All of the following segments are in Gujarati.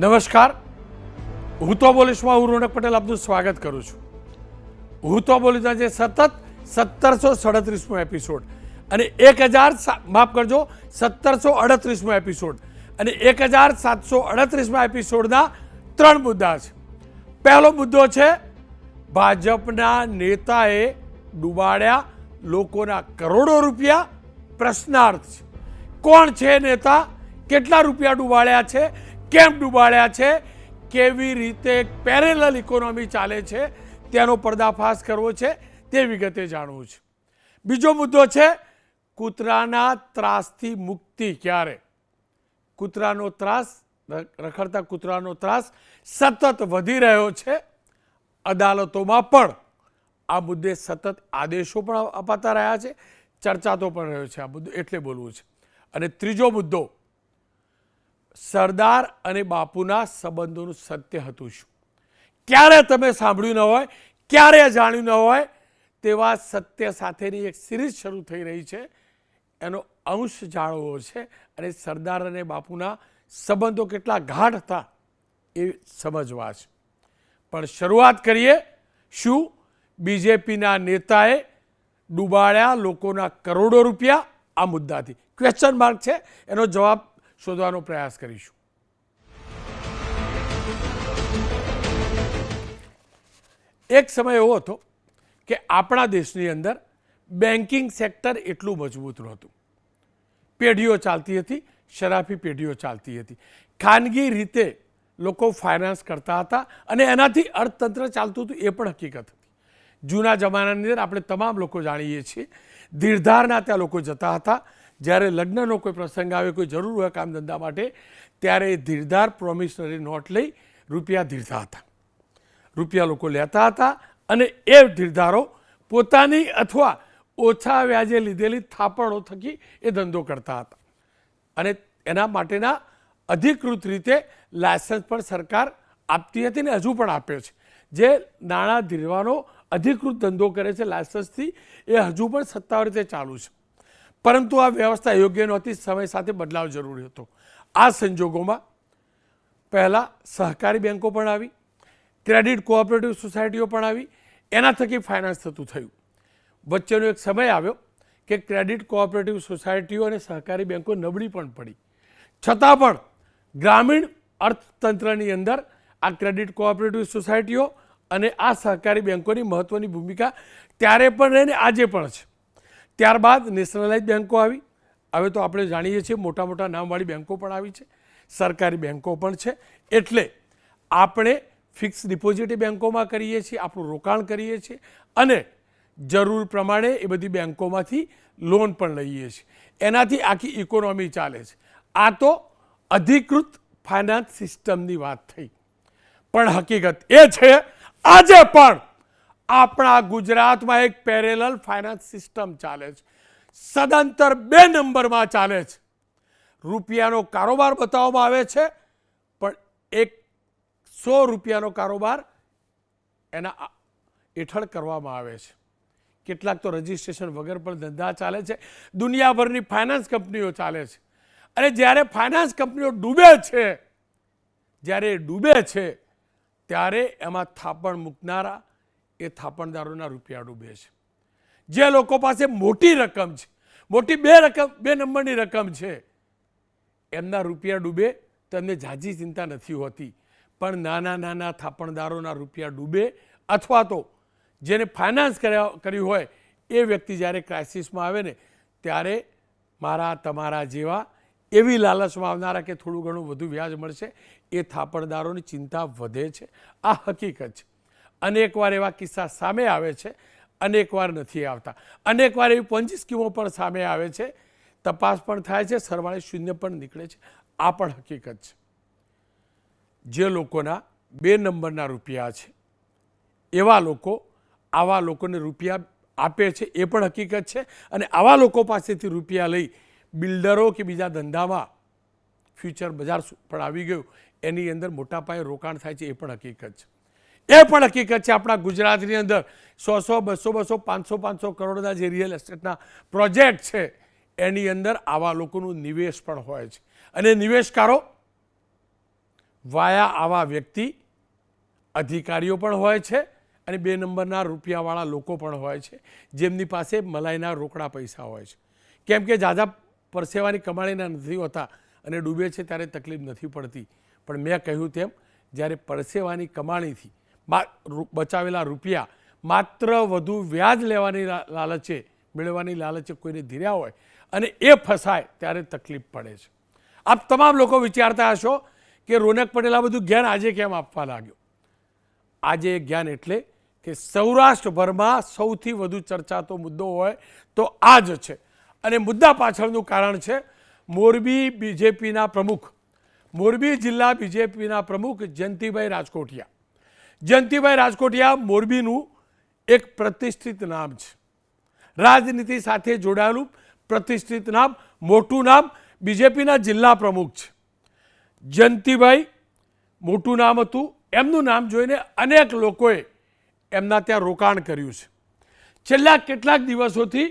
નમસ્કાર, હું તો બોલીશમાં હું રોનક પટેલ આપનું સ્વાગત કરું છું. હું તો બોલીશના જે સતત 1737મો એપિસોડ અને 1738મો એપિસોડ અને 1738મા એપિસોડના 3 મુદ્દા છે. પહેલો મુદ્દો છે ભાજપના નેતાએ ડૂબાડ્યા લોકોના કરોડો રૂપિયા. પ્રશ્નાર્થ છે, કોણ છે નેતા, કેટલા રૂપિયા ડૂબાડ્યા છે, કેમ ડૂબાડ્યા છે, કેવી રીતે પેરેલલ ઇકોનોમી ચાલે છે તેનો પર્દાફાશ કરવો છે, તે વિગતે જાણવું છે. બીજો મુદ્દો છે કૂતરાના ત્રાસથી મુક્તિ ક્યારે. કૂતરાનો ત્રાસ, રખડતા કૂતરાનો ત્રાસ સતત વધી રહ્યો છે. અદાલતોમાં પણ આ મુદ્દે સતત આદેશો પણ અપાતા રહ્યા છે, ચર્ચાતો પણ રહ્યો છે. આ મુદ્દો એટલે બોલવું છે. અને ત્રીજો મુદ્દો, સરદાર અને બાપુના સંબંધોનું સત્ય હતું શું. ક્યારે તમે સાંભળ્યું ન હોય, ક્યારે જાણ્યું ન હોય તેવા સત્ય સાથેની એક સિરીઝ શરૂ થઈ રહી છે. એનો અંશ જાણવો છે અને સરદાર અને બાપુના સંબંધો કેટલા ગાઢ હતા એ સમજવા છે. પણ શરૂઆત કરીએ. શું બીજેપીના નેતાએ ડૂબાડ્યા લોકોના કરોડો રૂપિયા? આ મુદ્દાથી ક્વેશ્ચન માર્ક છે, એનો જવાબ શોધવાનો પ્રયાસ કરીશું. એક સમય એવો હતો કે આપણા દેશની અંદર બેન્કિંગ સેક્ટર એટલું મજબૂત નહોતું. પેઢીઓ ચાલતી હતી, શરાફી પેઢીઓ ચાલતી હતી. ખાનગી રીતે લોકો ફાઇનાન્સ કરતા હતા અને એનાથી અર્થતંત્ર ચાલતું હતું, એ પણ હકીકત હતી. જૂના જમાનાની અંદર આપણે તમામ લોકો જાણીએ છીએ, ધીરધારના ત્યાં લોકો જતા હતા. જ્યારે લગ્નનો કોઈ પ્રસંગ આવે, કોઈ જરૂર હોય કામ ધંધા માટે, ત્યારે એ ધીરધાર પ્રોમિશનરી નોટ લઈ રૂપિયા ધીરતા હતા. રૂપિયા લોકો લેતા હતા અને એ ધીરધારો પોતાની અથવા ઓછા વ્યાજે લીધેલી થાપણો થકી એ ધંધો કરતા હતા. અને એના માટેના અધિકૃત રીતે લાયસન્સ પણ સરકાર આપતી હતી ને હજુ પણ આપે છે. જે નાણાં ધીરવાનો અધિકૃત ધંધો કરે છે લાયસન્સથી, એ હજુ પણ સત્તાવાર રીતે ચાલુ છે. પરંતુ આ વ્યવસ્થા યોગ્ય નહોતી, સમય સાથે બદલાવ જરૂરી હતો. આ સંજોગોમાં પહેલાં સહકારી બેન્કો પણ આવી, ક્રેડિટ કોઓપરેટિવ સોસાયટીઓ પણ આવી, એના થકી ફાઇનાન્સ થતું થયું. વચ્ચેનો એક સમય આવ્યો કે ક્રેડિટ કોઓપરેટિવ સોસાયટીઓ અને સહકારી બેન્કો નબળી પણ પડી. છતાં પણ ગ્રામીણ અર્થતંત્રની અંદર આ ક્રેડિટ કોઓપરેટિવ સોસાયટીઓ અને આ સહકારી બેન્કોની મહત્ત્વની ભૂમિકા ત્યારે પણ રહી ને આજે પણ છે. ત્યારબાદ નેશનલાઇઝ બેન્કો આવી. હવે તો આપણે જાણીએ છીએ મોટા મોટા નામવાળી બેન્કો પણ આવી છે, સરકારી બેન્કો પણ છે. એટલે આપણે ફિક્સ ડિપોઝિટ બેન્કોમાં કરીએ છીએ, આપણું રોકાણ કરીએ છીએ અને જરૂર પ્રમાણે એ બધી બેન્કોમાંથી લોન પણ લઈએ છીએ. એનાથી આખી ઇકોનોમી ચાલે છે. આ તો અધિકૃત ફાઇનાન્સ સિસ્ટમની વાત થઈ. પણ હકીકત એ છે આજે પણ આપણા ગુજરાતમાં એક પેરેલલ ફાઇનાન્સ સિસ્ટમ ચાલે છે. સદંતર 2 નંબરમાં ચાલે છે. રૂપિયાનો કારોબાર બતાવવામાં આવે છે, પણ 100 રૂપિયાનો કારોબાર એના હેઠળ કરવામાં આવે છે. કેટલાક તો રજિસ્ટ્રેશન વગર પણ ધંધા ચાલે છે. દુનિયાભરની ફાઇનાન્સ કંપનીઓ ચાલે છે. અને જ્યારે ફાઇનાન્સ કંપનીઓ ડૂબે છે, ત્યારે એમાં થાપણ મૂકનારા એ થાપણદારોના રૂપિયા ડૂબે છે. જે લોકો પાસે મોટી રકમ છે, મોટી 2 નંબરની રકમ છે, એમના રૂપિયા ડૂબે તો એમને ઝાઝી ચિંતા નથી હોતી. પણ નાના નાના થાપણદારોના રૂપિયા ડૂબે અથવા તો જેને ફાઇનાન્સ કર્યું હોય એ વ્યક્તિ જ્યારે ક્રાઇસિસમાં આવે ને, ત્યારે મારા તમારા જેવા એવી લાલચમાં આવનારા કે થોડું ઘણું વધુ વ્યાજ મળશે, એ થાપણદારોની ચિંતા વધે છે. આ હકીકત છે. અનેકવાર એવા કિસ્સા સામે આવે છે, અનેકવાર નથી આવતા. અનેકવાર એવી પોન્જી સ્કીમો પણ સામે આવે છે, તપાસ પણ થાય છે, સરવાળે શૂન્ય પણ નીકળે છે. આ પણ હકીકત છે. જે લોકોના 2 નંબરના રૂપિયા છે એવા લોકો આવા લોકોને રૂપિયા આપે છે, એ પણ હકીકત છે. અને આવા લોકો પાસેથી રૂપિયા લઈ બિલ્ડરો કે બીજા ધંધામાં ફ્યુચર બજાર પણ આવી ગયું, એની અંદર મોટા પાયે રોકાણ થાય છે, એ પણ હકીકત છે. એ પણ હકીકત છે આપણા ગુજરાતની અંદર 100, 200, 500 કરોડના જે રિયલ એસ્ટેટના પ્રોજેક્ટ છે, એની અંદર આવા લોકોનું નિવેશ પણ હોય છે. અને નિવેશકારો વાયા આવા વ્યક્તિ અધિકારીઓ પણ હોય છે અને 2 નંબરના રૂપિયાવાળા લોકો પણ હોય છે, જેમની પાસે મલાઈના રોકડા પૈસા હોય છે. કેમ કે જાજા પરસેવાની કમાણીના નથી હોતા અને ડૂબે છે ત્યારે તકલીફ નથી પડતી. પણ મેં કહ્યું તેમ જ્યારે પરસેવાની કમાણીથી બચાવેલા રૂપિયા માત્ર વધુ વ્યાજ લેવાની લાલચે મેળવવાની લાલચે કોઈને ધીર્યા હોય અને એ ફસાય ત્યારે તકલીફ પડે છે. આપ તમામ લોકો વિચારતા હશો કે રોનક પટેલ આ બધું જ્ઞાન આજે કેમ આપવા લાગ્યો. આજે જ્ઞાન એટલે કે સૌરાષ્ટ્રભરમાં સૌથી વધુ ચર્ચાતો મુદ્દો હોય તો આ જ છે. અને મુદ્દા પાછળનું કારણ છે મોરબી બીજેપીના પ્રમુખ, મોરબી જિલ્લા બીજેપીના પ્રમુખ જયંતિભાઈ રાજકોટિયા. જયંતિભાઈ રાજકોટિયા મોરબીનું એક પ્રતિષ્ઠિત નામ છે, રાજનીતિ સાથે જોડાયેલું પ્રતિષ્ઠિત નામ, મોટું નામ, બીજેપીના જિલ્લા પ્રમુખ છે. જયંતિભાઈ મોટું નામ હતું, એમનું નામ જોઈને અનેક લોકોએ એમના ત્યાં રોકાણ કર્યું છે. છેલ્લા કેટલાક દિવસોથી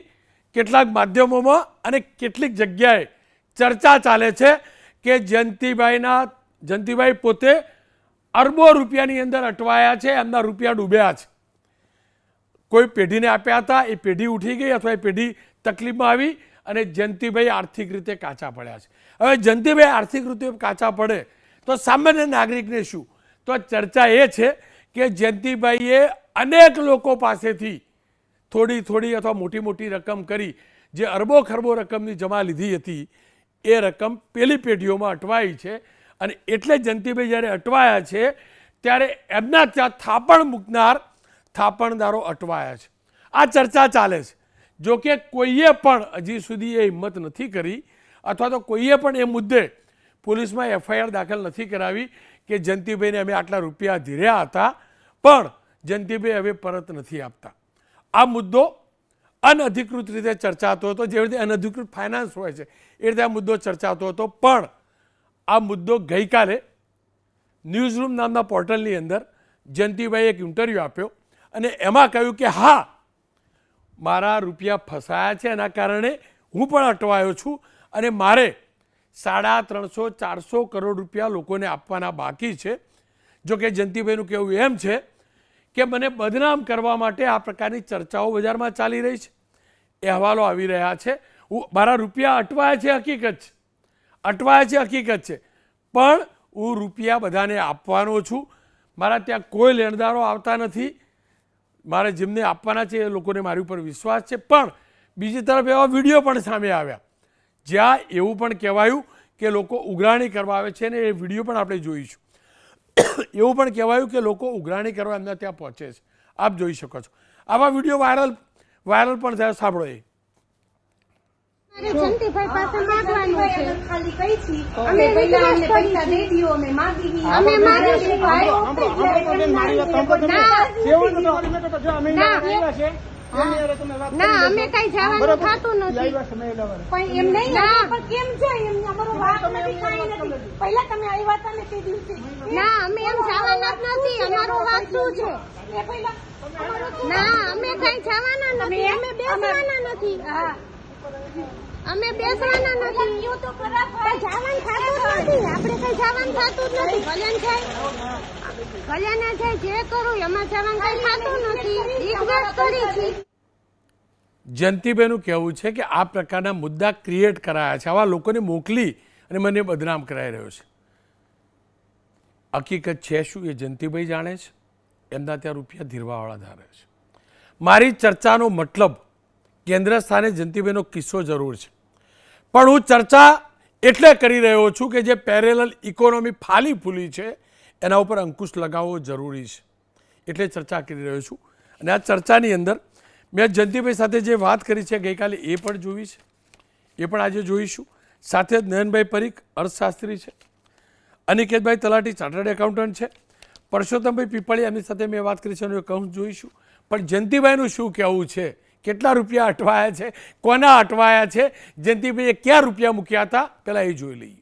કેટલાક માધ્યમોમાં અને કેટલીક જગ્યાએ ચર્ચા ચાલે છે કે જયંતિભાઈ પોતે અરબો રૂપિયાની અંદર અટવાયા છે, એમના રૂપિયા ડૂબ્યા છે. કોઈ પેઢીને આપ્યા હતા, એ પેઢી ઉઠી ગઈ અથવા એ પેઢી તકલીફમાં આવી અને જયંતિભાઈ આર્થિક રીતે કાચા પડ્યા છે. હવે જયંતિભાઈ આર્થિક રીતે કાચા પડે તો સામાન્ય નાગરિકને શું? તો ચર્ચા એ છે કે જયંતિભાઈએ અનેક લોકો પાસેથી થોડી અથવા મોટી રકમ કરી જે અરબો ખરબો રકમની જમા લીધી હતી એ રકમ પેલી પેઢીઓમાં અટવાઈ છે. અને એટલે જયંતિભાઈ જ્યારે અટવાયા છે ત્યારે એમના ત્યાં થાપણ મૂકનાર થાપણદારો અટવાયા છે. આ ચર્ચા ચાલે છે. જો કે કોઈએ પણ હજી સુધી એ હિંમત નથી કરી અથવા તો કોઈએ પણ એ મુદ્દે પોલીસમાં એફઆઈઆર દાખલ નથી કરાવી કે જયંતિભાઈને અમે આટલા રૂપિયા ધીર્યા હતા પણ જયંતિભાઈ હવે પરત નથી આપતા. આ મુદ્દો અનધિકૃત રીતે ચર્ચાતો હતો, જેવી રીતે અનધિકૃત ફાઇનાન્સ હોય છે એ રીતે આ મુદ્દો ચર્ચાતો હતો. પણ આ મુદ્દો ગઈકાલે ન્યૂઝરૂમ નામના પોર્ટલની અંદર જયંતિભાઈએ એક ઇન્ટરવ્યૂ આપ્યો અને એમાં કહ્યું કે હા, મારા રૂપિયા ફસાયા છે, એના કારણે હું પણ અટવાયો છું અને મારે 350-400 કરોડ રૂપિયા લોકોને આપવાના બાકી છે. જો કે જયંતિભાઈનું કહેવું એમ છે કે મને બદનામ કરવા માટે આ પ્રકારની ચર્ચાઓ બજારમાં ચાલી રહી છે, અહેવાલો આવી રહ્યા છે. મારા રૂપિયા અટવાયા છે, હકીકત છે, અટવાયા છે, હકીકત છે, પણ હું રૂપિયા બધાને આપવાનો છું. મારા ત્યાં કોઈ લેણદારો આવતા નથી, મારે જેમને આપવાના છે એ લોકોને મારી ઉપર વિશ્વાસ છે. પણ બીજી તરફ એવા વિડીયો પણ સામે આવ્યા જ્યાં એવું પણ કહેવાયું કે લોકો ઉઘરાણી કરવા આવે છે, ને એ વિડીયો પણ આપણે જોઈશું. એવું પણ કહેવાયું કે લોકો ઉઘરાણી કરવા એમના ત્યાં પહોંચે છે. આપ જોઈ શકો છો. આવા વિડીયો વાયરલ પણ થયા. સાંભળો. એ જયંતિભાઈ પાસે માંગવાનું છે. ખાલી કઈ છી અમે પહેલા અમને પૈસા દે દીઓ, અમે માંગી દી, અમે મારી છે ભાઈ ના અમે કઈ જવાનું થતું નથી. પણ એમ નહીં, પણ કેમ જાય એમ અમારો વાત નથી, કાઈ નથી. પહેલા તમે આવ્યા હતા ને તે દિવસે ના અમે એમ જવાના જ નથી. અમારો વાત શું છે એ પહેલા ના અમે કઈ જવાના નથી, અમે બેસવાના નથી. હા અમે બેસવાના નથી. જવાનું થતું નથી, આપણે કઈ જવાનું થતું જ નથી. કલ્યાણ થાય જે કરું એમાં જવાનું કઈ થતું નથી. રિક્વેસ્ટ કરી છે. જયંતિભાઈનું કહેવું છે કે આ પ્રકારના મુદ્દા ક્રિએટ કરાયા છે, આવા લોકોને મોકલી અને મને બદનામ કરાઈ રહ્યો છે. હકીકત છે શું એ જયંતિભાઈ જાણે છે, એમના ત્યાં રૂપિયા ધીરવાવાળા ધારે છે. મારી ચર્ચાનો મતલબ કેન્દ્ર સ્થાને જયંતિભાઈનો કિસ્સો જરૂર છે, પણ હું ચર્ચા એટલે કરી રહ્યો છું કે જે પેરેલલ ઇકોનોમી ફાલી ફૂલી છે એના ઉપર અંકુશ લગાવવો જરૂરી છે, એટલે ચર્ચા કરી રહ્યો છું. અને આ ચર્ચાની અંદર મેં જયંતિભાઈ સાથે જે વાત કરી છે ગઈકાલે એ પણ જોઈ છે, એ પણ આજે જોઈશું. સાથે જ નયનભાઈ પરીખ અર્થશાસ્ત્રી છે, અનિકેતભાઈ તલાટી ચાર્ટર્ડ એકાઉન્ટન્ટ છે, પરસોત્તમભાઈ પીપળી એમની સાથે મેં વાત કરી છે એનું કૌંસ જોઈશું. પણ જયંતિભાઈનું શું કહેવું છે, કેટલા રૂપિયા અટવાયા છે, કોના અટવાયા છે, જયંતિભાઈએ ક્યાં રૂપિયા મૂક્યા હતા, પહેલાં એ જોઈ લઈએ.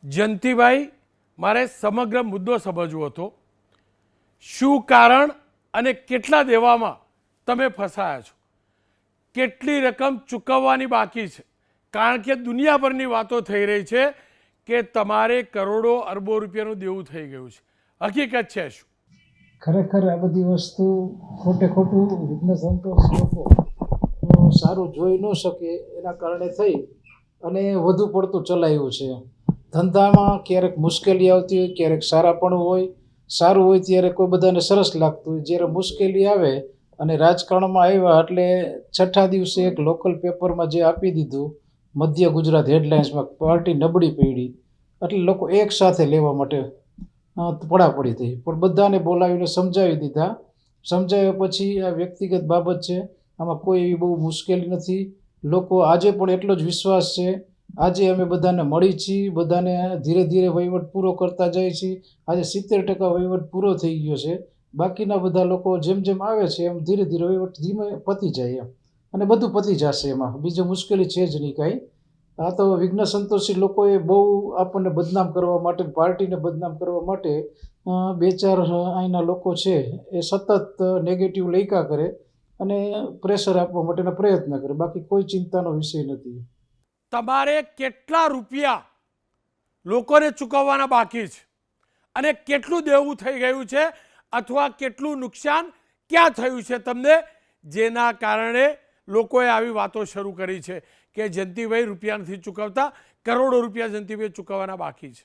જયંતિભાઈ, મારે સમગ્ર મુદ્દો સમજવો હતો. શું કારણ અને કેટલા દેવામાં તમે ફસાયા છો, કેટલી રકમ ચૂકવવાની બાકી છે? કારણ કે દુનિયાભરની વાતો થઈ રહી છે કે તમારે કરોડો અરબો રૂપિયાનું દેવું થઈ ગયું છે, હકીકત છે શું? ખરેખર આ બધી વસ્તુ ખોટું વિઘ્ન સંતોષ લોકો સારું જોઈ ન શકે એના કારણે થઈ અને વધુ પડતું ચલાવ્યું છે. ધંધામાં ક્યારેક મુશ્કેલી આવતી હોય, ક્યારેક સારાપણું હોય, સારું હોય ત્યારે કોઈ બધાને સરસ લાગતું હોય. જ્યારે મુશ્કેલી આવે અને રાજકારણમાં આવ્યા એટલે છઠ્ઠા દિવસે એક લોકલ પેપરમાં જે આપી દીધું મધ્ય ગુજરાત હેડલાઇન્સમાં, પાર્ટી નબળી પડી એટલે લોકો એક સાથે લેવા માટે પડાપડી થઈ. પણ બધાને બોલાવીને સમજાવી દીધા. સમજાવ્યા પછી આ વ્યક્તિગત બાબત છે, આમાં કોઈ એવી બહુ મુશ્કેલી નથી. લોકો આજે પણ એટલો જ વિશ્વાસ છે. આજે અમે બધાને મળી છીએ, બધાને ધીરે ધીરે વહીવટ પૂરો કરતા જાય છીએ. આજે 70% વહીવટ પૂરો થઈ ગયો છે. બાકીના બધા લોકો જેમ જેમ આવે છે એમ ધીરે ધીરે વહીવટ ધીમે પતી જાય એમ, અને બધું પતી જશે. એમાં બીજી મુશ્કેલી છે જ નહીં કાંઈ. આ તો વિઘ્ન સંતોષી લોકોએ બહુ આપણને બદનામ કરવા માટે, પાર્ટીને બદનામ કરવા માટે બે ચાર અહીંના લોકો છે એ સતત નેગેટિવ લઈકા કરે અને પ્રેશર આપવા માટેના પ્રયત્ન કરે. બાકી કોઈ ચિંતાનો વિષય નથી. તમારે કેટલા રૂપિયા લોકોને ચૂકવવાના બાકી છે અને કેટલું દેવું થઈ ગયું છે, અથવા કેટલું નુકસાન ક્યાં થયું છે તમને, જેના કારણે લોકોએ આવી વાતો શરૂ કરી છે કે જયંતિભાઈ રૂપિયા નથી ચૂકવતા, કરોડો રૂપિયા જયંતિભાઈ ચૂકવવાના બાકી છે?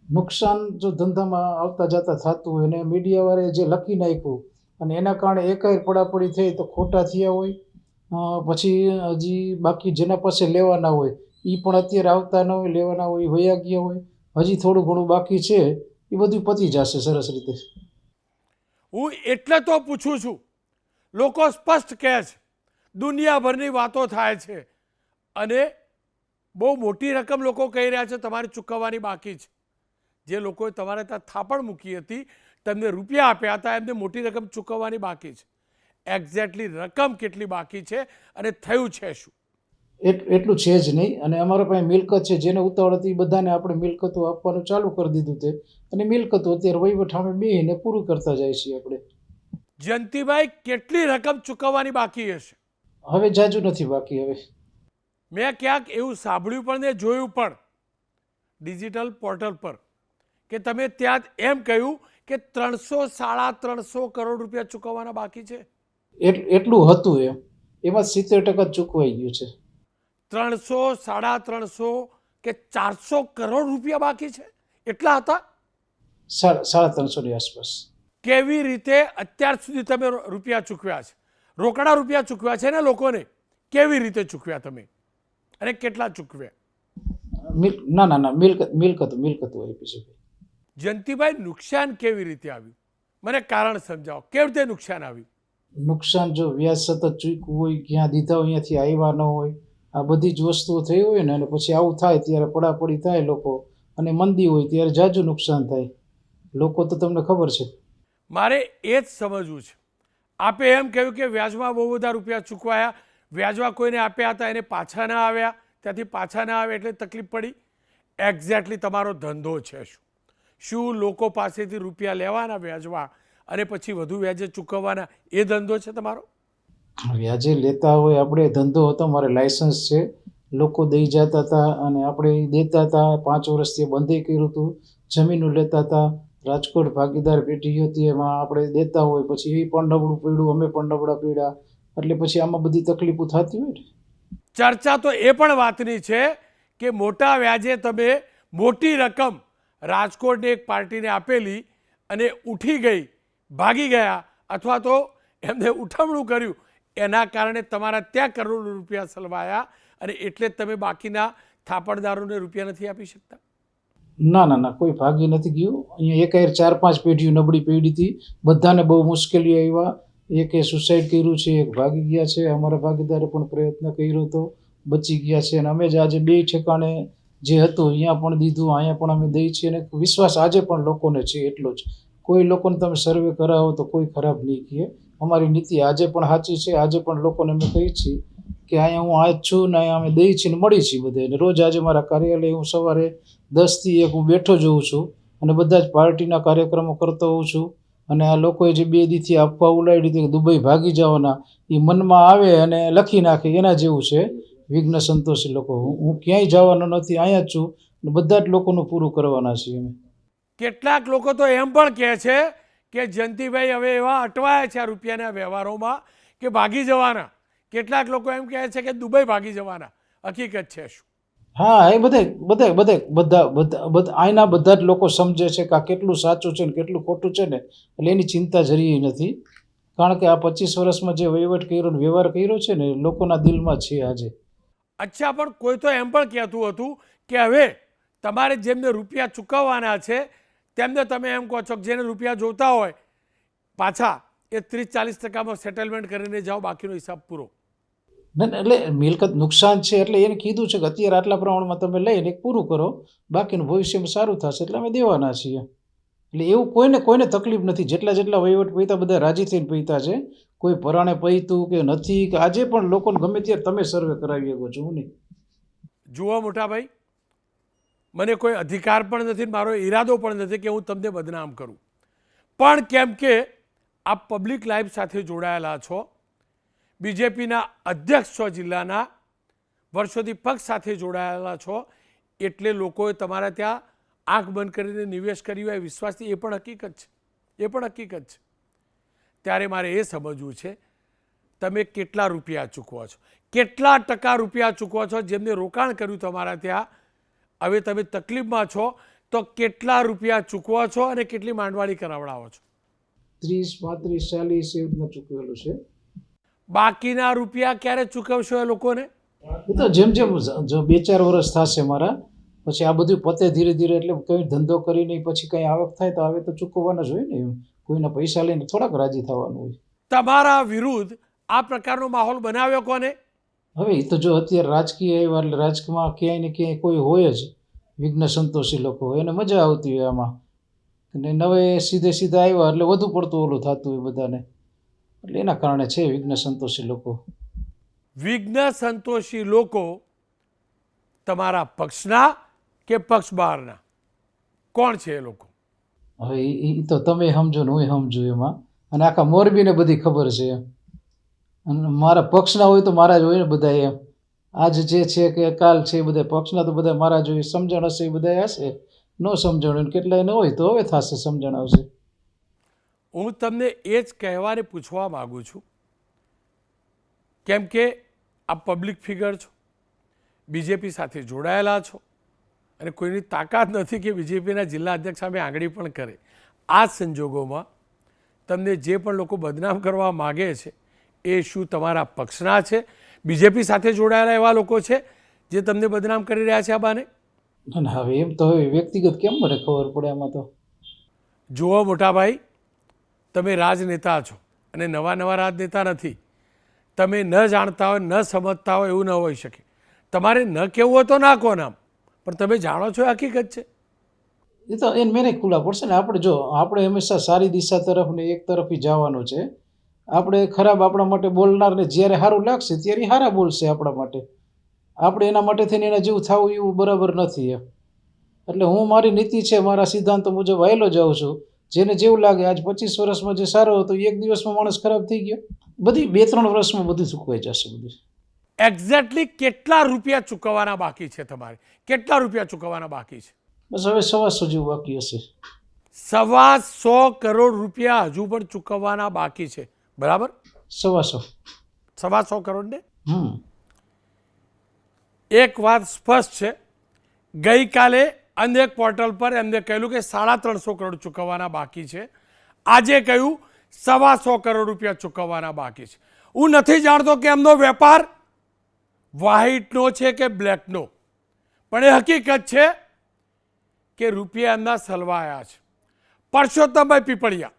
નુકસાન જો ધંધામાં આવતા જતા થતું હોય અને મીડિયાવાળાએ જે લખી નાખ્યું અને એના કારણે એકાએક પડાપડી થઈ તો ખોટા થયા હોય. પછી હજી બાકી જેના પાસે લેવાના હોય એ પણ અત્યારે આવતા ન હોય, લેવાના હોય એ વયા ગયા હોય. હજી થોડું ઘણું બાકી છે, એ બધું પતી જશે સરસ રીતે. હું એટલે તો પૂછું છું, લોકો સ્પષ્ટ કહે છે, દુનિયાભરની વાતો થાય છે અને બહુ મોટી રકમ લોકો કહી રહ્યા છે તમારે ચૂકવવાની બાકી છે. જે લોકોએ તમારે ત્યાં થાપણ મૂકી હતી, તમને રૂપિયા આપ્યા હતા, એમને મોટી રકમ ચૂકવવાની બાકી છે. એક્ઝેક્ટલી રકમ કેટલી બાકી છે અને થયું છે શું? એટલું છે જ નહીં. અને અમારા પાસે મિલકત છે, જેને ઉતાવળ હતી એ બધાને આપણે મિલકતો આપવાનું ચાલુ કરી દીધું તે, અને મિલકતો અત્યારે વહીવટ સામે બેસીને પૂરું કરતા જાય છીએ આપણે. જયંતિભાઈ કેટલી રકમ ચૂકવવાની બાકી હશે? હવે જાજુ નથી બાકી. હવે મેં ક્યાંક એવું સાંભળ્યું પણ ને જોયું પણ ડિજિટલ પોર્ટલ પર કે તમે ત્યાં એમ કહ્યું કે 300-350 કરોડ રૂપિયા ચૂકવવાના બાકી છે. એટલું હતું એમાં 70% ચૂકવાઈ ગયું છે. 300-350 કે 400 કરોડ રૂપિયા બાકી છે, એટલા હતા? 350 ની આસપાસ. કેવી રીતે અત્યાર સુધી તમે રૂપિયા ચૂકવ્યા છે? રોકડા રૂપિયા ચૂકવ્યા છે ને લોકોને? કેવી રીતે ચૂકવ્યા તમે અને કેટલા ચૂકવ્યા? ના મિલકતો આપી છે. જયંતિભાઈ, નુકસાન કેવી રીતે આવ્યું? મને કારણ સમજાવો, કેવી રીતે નુકસાન આવ્યું? નુકસાન જો વ્યાજ સતત ચૂકવું હોય, ક્યાં દીધા હોય અહીંયાથી આવ્યા ન હોય, આ બધી જ વસ્તુઓ થઈ હોય ને, અને પછી આવું થાય ત્યારે પડાપડી થાય લોકો, અને મંદી હોય ત્યારે જાજુ નુકસાન થાય. લોકો તો તમને ખબર છે. મારે એ જ સમજવું છે. આપે એમ કહ્યું કે વ્યાજમાં બહુ બધા રૂપિયા ચૂકવાયા, વ્યાજમાં કોઈને આપ્યા હતા એને પાછા ના આવ્યા, ત્યાંથી પાછા ના આવે એટલે તકલીફ પડી. એક્ઝેક્ટલી તમારો ધંધો છે શું? શું લોકો પાસેથી રૂપિયા લેવાના વ્યાજમાં અને પછી વધુ વ્યાજે ચૂકવવાના, એ ધંધો છે તમારો? વ્યાજે લેતા હોય આપણે, ધંધો હતો, મારે લાયસન્સ છે. લોકો દઈ જતા હતા અને આપણે દેતા હતા. 5 વર્ષથી બંધ કર્યું હતું. જમીનો લેતા હતા, રાજકોટ ભાગીદાર પેઢી હતી, એમાં આપણે દેતા હોય, પછી એ પણ નબળું પડ્યું, અમે પણ નબળા પડ્યા, એટલે પછી આમાં બધી તકલીફો થતી હોય ને. ચર્ચા તો એ પણ વાતની છે કે મોટા વ્યાજે તમે મોટી રકમ રાજકોટની એક પાર્ટીને આપેલી અને ઉઠી ગઈ, ભાગી ગયા, અથવા તો એમને ઉઠમણું કર્યું, એના કારણે તમારા ત્યાં કરોડો રૂપિયા સલવાયા અને એટલે જ તમે બાકીના થાપણદારોને રૂપિયા નથી આપી શકતા? ના, કોઈ ભાગી નથી ગયું. અહીંયા એકાએર 4-5 પેઢીઓ નબળી પડી હતી, બધાને બહુ મુશ્કેલીઓ આવ્યા. એકે સુસાઇડ કર્યું છે, એક ભાગી ગયા છે. અમારા ભાગીદારે પણ પ્રયત્ન કર્યો હતો, બચી ગયા છે. અને અમે જ આજે 2 ઠેકાણે જે હતું અહીંયા પણ દીધું, અહીંયા પણ અમે દઈ છીએ. અને વિશ્વાસ આજે પણ લોકોને છે એટલો જ. કોઈ લોકોને તમે સર્વે કરાવો તો કોઈ ખરાબ નહીં કહે. અમારી નીતિ આજે પણ સાચી છે. આજે પણ લોકોને અમે કહીએ છીએ કે અહીંયા હું આ જ છું ને, અહીંયા અમે દઈ છીએ ને મળી છીએ બધાને. રોજ આજે મારા કાર્યાલય હું સવારે 10 થી 1 હું બેઠો જોઉં છું અને બધા જ પાર્ટીના કાર્યક્રમો કરતો હોઉં છું. અને આ લોકોએ જે 2 દીથી આપવા ઉલાડી હતી કે દુબઈ ભાગી જવાના, એ મનમાં આવે અને લખી નાખે, એના જેવું છે વિઘ્ન સંતોષી લોકો. હું ક્યાંય જવાનો નથી, અહીંયા જ છું. બધા જ લોકોનું પૂરું કરવાના છીએ અમે. કેટલાક લોકો તો એમ પણ કહે છે કે જયંતિભાઈ હવે એવા અટવાયા છે આ રૂપિયાના વ્યવહારોમાં કે ભાગી જવાના. કેટલાક લોકો એમ કહે છે કે દુબઈ ભાગી જવાના. હકીકત છે શું? હા, એ બધા આના બધા જ લોકો સમજે છે કે આ કેટલું સાચું છે ને કેટલું ખોટું છે ને, એટલે એની ચિંતા જરીય નથી. કારણ કે આ 25 વર્ષમાં જે વહીવટ કર્યો ને વ્યવહાર કર્યો છે ને લોકોના દિલમાં છે આજે. અચ્છા, પણ કોઈ તો એમ પણ કહેતું હતું કે હવે તમારે જેમને રૂપિયા ચૂકવવાના છે તેમને તમે એમ કહો છો કે જેને રૂપિયા જોતા હોય પાછા એ 30-40% સેટલમેન્ટ કરીને જાઓ, બાકીનો હિસાબ પૂરો. એટલે મિલકત નુકસાન છે એટલે એને કીધું છે કે અત્યારે આટલા પ્રમાણમાં તમે લઈને એક પૂરું કરો, બાકીનું ભવિષ્યમાં સારું થશે એટલે અમે દેવાના છીએ. એટલે એવું કોઈને તકલીફ નથી. જેટલા વહીવટ પૈતા બધા રાજી થઈને પૈતા છે. કોઈ પરાણે પૈતું કે નથી કે આજે પણ લોકોને ગમે ત્યારે તમે સર્વે કરાવી શકો છો. હું નહીં. જુઓ મોટાભાઈ, મને કોઈ અધિકાર પણ નથી, મારો ઈરાદો પણ નથી કે હું તમને બદનામ કરું, પણ કેમ કે આપ પબ્લિક લાઈફ સાથે જોડાયેલા છો, બીજેપીના અધ્યક્ષ છો જિલ્લાના, વર્ષોથી પક્ષ સાથે જોડાયેલા છો, એટલે લોકોએ તમારા ત્યાં આંખ બંધ કરીને નિવેશ કર્યું હોય વિશ્વાસથી. એ પણ હકીકત છે. ત્યારે મારે એ સમજવું છે તમે કેટલા રૂપિયા ચૂકવો છો, કેટલા ટકા રૂપિયા ચૂકવો છો. જેમને રોકાણ કર્યું તમારા ત્યાં, હવે તમે તકલીફમાં છો તો કેટલા રૂપિયા ચૂકવો છો અને કેટલી માંડવાળી કરાવડાવો છો? 30, 35, 40 એવી રીતના ચૂકવેલું છે. બાકીના રૂપિયા ક્યારે ચૂકવશો એ લોકોને? એ તો જેમ 2-4 વર્ષ થશે મારા, પછી આ બધું પતે ધીરે ધીરે. એટલે કંઈ ધંધો કરીને પછી કંઈ આવક થાય તો હવે તો ચૂકવવાના જ હોય ને. એમ કોઈના પૈસા લઈને થોડાક રાજી થવાનું હોય. તમારા વિરુદ્ધ આ પ્રકારનો માહોલ બનાવ્યો કોને? હવે એ તો જો અત્યારે રાજકીય આવ્યા એટલે રાજકીયમાં ક્યાંય ને ક્યાંય કોઈ હોય જ વિઘ્ન સંતોષી લોકો, એને મજા આવતી હોય આમાં. અને નવે સીધા આવ્યા એટલે વધુ પડતું ઓલું થતું હોય બધાને, એટલે એના કારણે છે વિઘ્ન સંતોષી લોકો. વિઘ્ન સંતોષી લોકો તમારા પક્ષના કે પક્ષ બહારના? કોણ છે એ લોકો? હવે એ તો તમે સમજો ને હું સમજુ એમાં. અને આખા મોરબીને બધી ખબર છે. અને મારા પક્ષના હોય તો મારા જ હોય ને બધા. એમ આજ જે છે કે કાલ છે એ બધા પક્ષના તો બધા મારા જોઈએ. સમજણ હશે એ બધા હશે, ન સમજણ હોય કેટલાય ન હોય તો હવે થશે, સમજણ આવશે. હું તમને એ જ કહેવાને પૂછવા માગું છું, કેમ કે આપ પબ્લિક ફિગર છો, બીજેપી સાથે જોડાયેલા છો, અને કોઈની તાકાત નથી કે બીજેપીના જિલ્લા અધ્યક્ષ સામે આંગળી પણ કરે. આ સંજોગોમાં તમને જે પણ લોકો બદનામ કરવા માગે છે એ શું તમારા પક્ષના છે, બીજેપી સાથે જોડાયેલા એવા લોકો છે જે તમને બદનામ કરી રહ્યા છે આ બાને? ના, હવે એમ તો હવે વ્યક્તિગત કેમ મને ખબર પડે આમાં તો. જુઓ મોટાભાઈ, તમે રાજનેતા છો અને નવા રાજનેતા નથી. તમે ન જાણતા હોય, ન સમજતા હોય એવું ન હોઈ શકે. તમારે ન કહેવું હોય તો ના કહો નામ, પણ તમે જાણો છો એ હકીકત છે. એ તો એને મેને ખુલ્લા પડશે ને. આપણે હંમેશા સારી દિશા તરફ ને એક તરફી જવાનું છે. આપણે ખરાબ આપણા માટે બોલનારને જ્યારે સારું લાગશે ત્યારે સારા બોલશે આપણા માટે. આપણે એના માટે થઈને એના જેવું થવું એવું બરાબર નથી એમ. એટલે હું મારી નીતિ છે, મારા સિદ્ધાંતો મુજબ વાયેલો જાઉં છું. જેને જેવું લાગે, આજ 25 વર્ષમાં જે સારો હતો એક દિવસમાં માણસ ખરાબ થઈ ગયો, બધી 2-3 વર્ષમાં બધું ચૂકવાઈ જશે બધું. એક્ઝેક્ટલી કેટલા રૂપિયા ચૂકવવાના બાકી છે તમારે? કેટલા રૂપિયા ચૂકવવાના બાકી છે? બસ હવે 125 જેવું બાકી હશે. 125 કરોડ રૂપિયા હજુ પણ ચૂકવવાના બાકી છે, બરાબર? 125 કરોડ ને એક વાત સ્પષ્ટ છે, ગઈકાલે અન્ય એક પોર્ટલ પર એમને કહેલું કે 350 કરોડ ચૂકવવાના બાકી છે. આજે કહ્યું 125 કરોડ રૂપિયા ચૂકવવાના બાકી છે. હું નથી જાણતો કે એમનો વેપાર વ્હાઇટનો છે કે બ્લેકનો, પણ એ હકીકત છે કે રૂપિયા એમના સલવાયા છે. પરસોત્તમભાઈ પીપળિયા,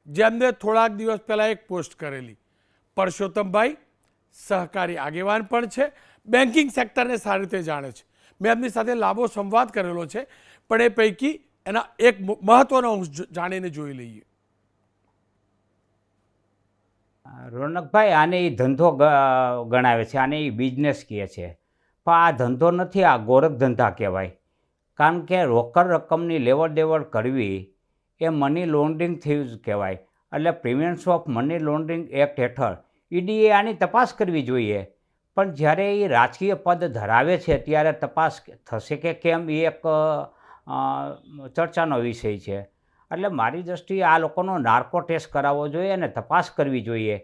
જેમને થોડાક દિવસ પહેલાં એક પોસ્ટ કરેલી, પરસોત્તમભાઈ સહકારી આગેવાન પણ છે, બેન્કિંગ સેક્ટરને સારી રીતે જાણે છે. મેં એમની સાથે લાંબો સંવાદ કરેલો છે, પણ એ પૈકી એના એક મહત્વનો અંશ જાણીને જોઈ લઈએ. રોનકભાઈ, આને એ ધંધો ગણાવે છે, આને એ બિઝનેસ કહે છે, પણ આ ધંધો નથી, આ ગોરખ ધંધા કહેવાય. કારણ કે રોકડ રકમની લેવડ દેવડ કરવી એ મની લોન્ડરિંગ થયું જ કહેવાય. એટલે prevention of money laundering act હેઠળ ઈડીએ આની તપાસ કરવી જોઈએ. પણ જ્યારે એ રાજકીય પદ ધરાવે છે ત્યારે તપાસ થશે કે કેમ એ એક ચર્ચાનો વિષય છે. એટલે મારી દૃષ્ટિએ આ લોકોનો નાર્કો ટેસ્ટ કરાવવો જોઈએ અને તપાસ કરવી જોઈએ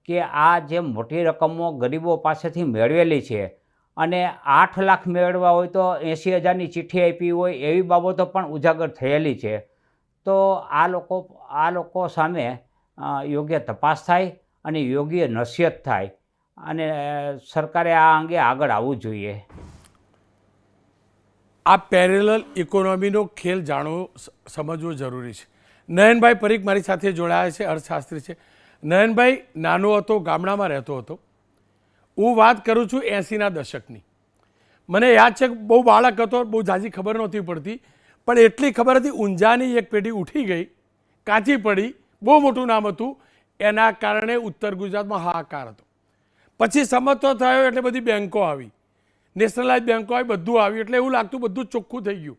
કે આ જે મોટી રકમો ગરીબો પાસેથી મેળવેલી છે અને 8 લાખ મેળવવા હોય તો 80,000ની ચિઠ્ઠી આપી હોય એવી બાબતો પણ ઉજાગર થયેલી છે. તો આ લોકો સામે યોગ્ય તપાસ થાય અને યોગ્ય નસીહત થાય અને સરકારે આ અંગે આગળ આવવું જોઈએ. આ પેરેલલ ઇકોનોમીનો ખેલ જાણવો સમજવો જરૂરી છે. નયનભાઈ પરીખ મારી સાથે જોડાયા છે, અર્થશાસ્ત્રી છે. નયનભાઈ નાનો હતો, ગામડામાં રહેતો હતો. હું વાત કરું છું 80ના દશકની. મને યાદ છે કે બહુ બાળક હતો, બહુ ઝાઝી ખબર નહોતી પડતી, પણ એટલી ખબર હતી ઊંઝાની એક પેઢી ઉઠી ગઈ, કાચી પડી, બહુ મોટું નામ હતું, એના કારણે ઉત્તર ગુજરાતમાં હાહાકાર હતો. પછી સમજતો થયો એટલે બધી બેન્કો આવી, નેશનલાઇઝ બેન્કો આવી, બધું આવ્યું, એટલે એવું લાગતું બધું ચોખ્ખું થઈ ગયું.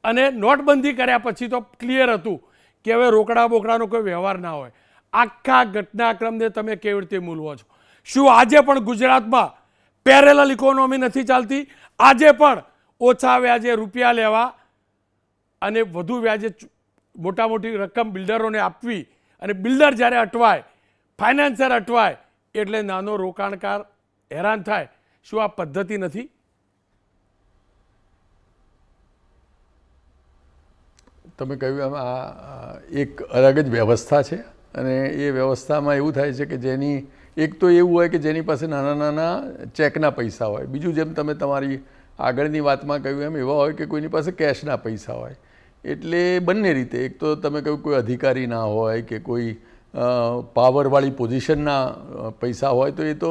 અને નોટબંધી કર્યા પછી તો ક્લિયર હતું કે હવે રોકડા બોકડાનો કોઈ વ્યવહાર ના હોય. આખા ઘટનાક્રમને તમે કેવી રીતે મૂલવો છો? શું આજે પણ ગુજરાતમાં પેરેલલ ઇકોનોમી નથી ચાલતી? આજે પણ ઓછા વ્યાજે રૂપિયા લેવા અને વધુ વ્યાજે મોટી રકમ બિલ્ડરોને આપવી, અને બિલ્ડર જ્યારે અટવાય, ફાઇનાન્સર અટવાય એટલે નાનો રોકાણકાર હેરાન થાય. શું આ પદ્ધતિ નથી? તમે કહ્યું એમ આ એક અલગ જ વ્યવસ્થા છે અને એ વ્યવસ્થામાં એવું થાય છે કે જેની એક તો એવું હોય કે જેની પાસે નાના નાના ચેકના પૈસા હોય, બીજું જેમ તમે તમારી આગળની વાતમાં કહ્યું એમ એવા હોય કે કોઈની પાસે કેશના પૈસા હોય. એટલે બંને રીતે, એક તો તમે કહ્યું કોઈ અધિકારી ના હોય કે કોઈ પાવરવાળી પોઝિશનના પૈસા હોય તો એ તો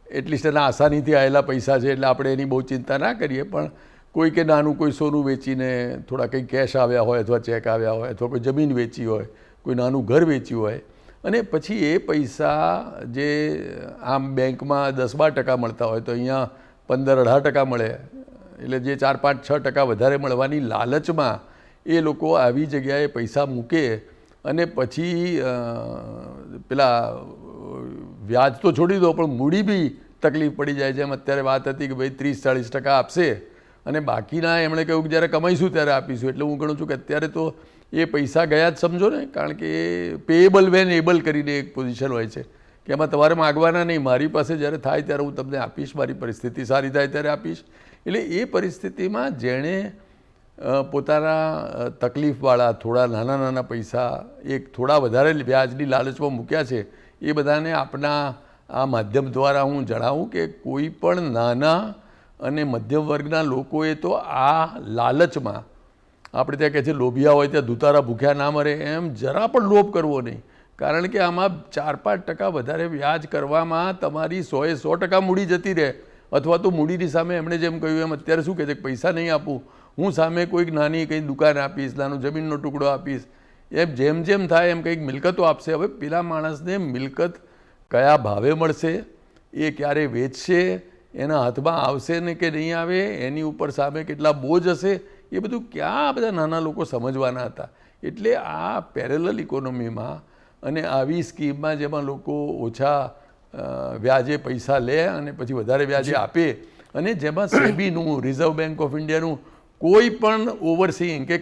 એટલીસ્ટ એના આસાનીથી આવેલા પૈસા છે એટલે આપણે એની બહુ ચિંતા ના કરીએ. પણ કોઈ કે નાનું કોઈ સોનું વેચીને થોડા કંઈ કેશ આવ્યા હોય અથવા ચેક આવ્યા હોય અથવા કોઈ જમીન વેચી હોય, કોઈ નાનું ઘર વેચ્યું હોય અને પછી એ પૈસા જે આમ બેંકમાં 10-12% મળતા હોય તો અહીંયા 15-18% મળે, એટલે જે 4-5-6% વધારે મળવાની લાલચમાં એ લોકો આવી જગ્યાએ પૈસા મૂકે અને પછી પેલા વ્યાજ તો છોડી દો પણ મૂડી બી તકલીફ પડી જાય. જેમ અત્યારે વાત હતી કે ભાઈ 30-40% આપશે અને બાકીના એમણે કહ્યું કે જ્યારે કમાઈશું ત્યારે આપીશું. એટલે હું ગણું છું કે અત્યારે તો એ પૈસા ગયા જ સમજો ને, કારણ કે એ પેએબલ વેન એબલ કરીને એક પોઝિશન હોય છે કે એમાં તમારે માગવાના નહીં, મારી પાસે જ્યારે થાય ત્યારે હું તમને આપીશ, મારી પરિસ્થિતિ સારી થાય ત્યારે આપીશ. એટલે એ પરિસ્થિતિમાં જેણે પોતાના તકલીફવાળા થોડા નાના પૈસા એક થોડા વધારે વ્યાજની લાલચમાં મૂક્યા છે, એ બધાને આપણા આ માધ્યમ દ્વારા હું જણાવું કે કોઈ પણ નાના અને મધ્યમ વર્ગના લોકોએ તો આ લાલચમાં, આપણે ત્યાં કહે છે લોભિયા હોય ત્યાં દુતારા ભૂખ્યા ના મરે, એમ જરા પણ લોભ કરવો નહીં. કારણ કે આમાં 4-5% વધારે વ્યાજ કરવામાં તમારી 100% મૂડી જતી રહે. અથવા તો મૂડીની સામે એમણે જેમ કહ્યું એમ અત્યારે શું કહે છે કે પૈસા નહીં આપું, હું સામે કોઈક નાની કંઈ દુકાન આપીશ, નાનો જમીનનો ટુકડો આપીશ, એમ જેમ જેમ થાય એમ કંઈક મિલકતો આપશે. હવે પેલા માણસને મિલકત કયા ભાવે મળશે, એ ક્યારે વેચશે, એના હાથમાં આવશે ને કે નહીં આવે, એની ઉપર સામે કેટલા બોજ હશે, એ બધું ક્યાં બધા નાના લોકો સમજવાના હતા. એટલે આ પેરેલલ ઇકોનોમીમાં અને આવી સ્કીમમાં જેમાં લોકો ઓછા વ્યાજે પૈસા લે અને પછી વધારે વ્યાજે આપે અને જેમાં સેબીનું, રિઝર્વ બેંક ઓફ ઇન્ડિયાનું કોઈ પણ ઓવરસીઇંગ કે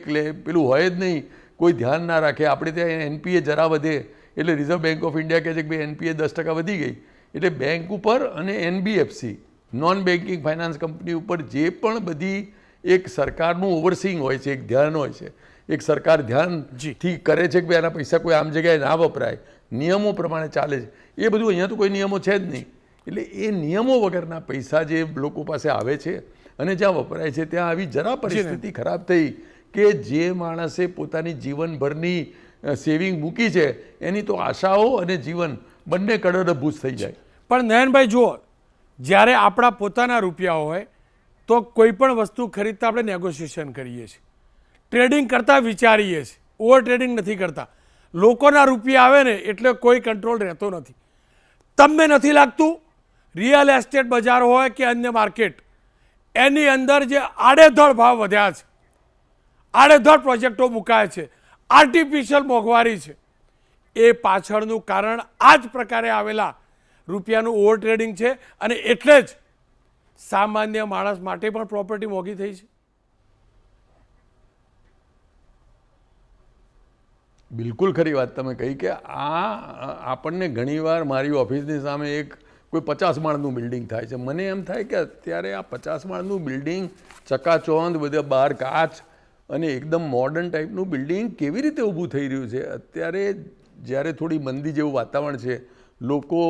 પેલું હોય જ નહીં, કોઈ ધ્યાન ના રાખે. આપણે ત્યાં એનપીએ જરા વધે એટલે રિઝર્વ બેંક ઓફ ઇન્ડિયા કહે છે કે ભાઈ એનપીએ 10% વધી ગઈ, એટલે બેંક ઉપર અને NBFC non banking finance company ઉપર જે પણ બધી એક સરકારનું ઓવરસીઇંગ હોય છે, એક ધ્યાન હોય છે, એક સરકાર ધ્યાનથી કરે છે કે ભાઈ આના પૈસા કોઈ આમ જગ્યાએ ના વપરાય, નિયમો પ્રમાણે ચાલે છે. એ બધું અહીંયા તો કોઈ નિયમો છે જ નહીં. એટલે એ નિયમો વગરના પૈસા જે લોકો પાસે આવે છે અને જ્યાં વપરાય છે ત્યાં આવી જરા પરિસ્થિતિ ખરાબ થઈ કે જે માણસે પોતાની જીવનભરની સેવિંગ મૂકી છે એની તો આશાઓ અને જીવન બંને કડરભૂત થઈ જાય. પણ નયનભાઈ જુઓ, જ્યારે આપણા પોતાના રૂપિયા હોય તો કોઈ પણ વસ્તુ ખરીદતા આપણે નેગોશિએશન કરીએ છીએ, ટ્રેડિંગ કરતાં વિચારીએ છીએ, ઓવર ટ્રેડિંગ નથી કરતા. લોકોના રૂપિયા આવે ને એટલે કોઈ કંટ્રોલ રહેતો નથી. તમને નથી લાગતું રિયલ એસ્ટેટ બજાર હોય કે અન્ય માર્કેટ, એની અંદર જે આડેધડ ભાવ વધ્યા છે, આડેધડ પ્રોજેક્ટો મુકાય છે, આર્ટિફિશિયલ મોંઘવારી છે, એ પાછળનું કારણ આ જ પ્રકારે આવેલા રૂપિયાનું ઓવર ટ્રેડિંગ છે અને એટલે જ સામાન્ય માણસ માટે પણ પ્રોપર્ટી મોંઘી થઈ છે. બિલકુલ ખરી વાત તમે કહી કે આ આપણને ઘણીવાર મારી ઓફિસની સામે એક કોઈ 50 માળનું બિલ્ડિંગ થાય છે. મને એમ થાય કે અત્યારે આ 50 માળનું બિલ્ડિંગ ચકાચોંધ, બધા બહાર કાચ અને એકદમ મોડર્ન ટાઈપનું બિલ્ડિંગ કેવી રીતે ઊભું થઈ રહ્યું છે. અત્યારે જ્યારે થોડી મંદી જેવું વાતાવરણ છે, લોકો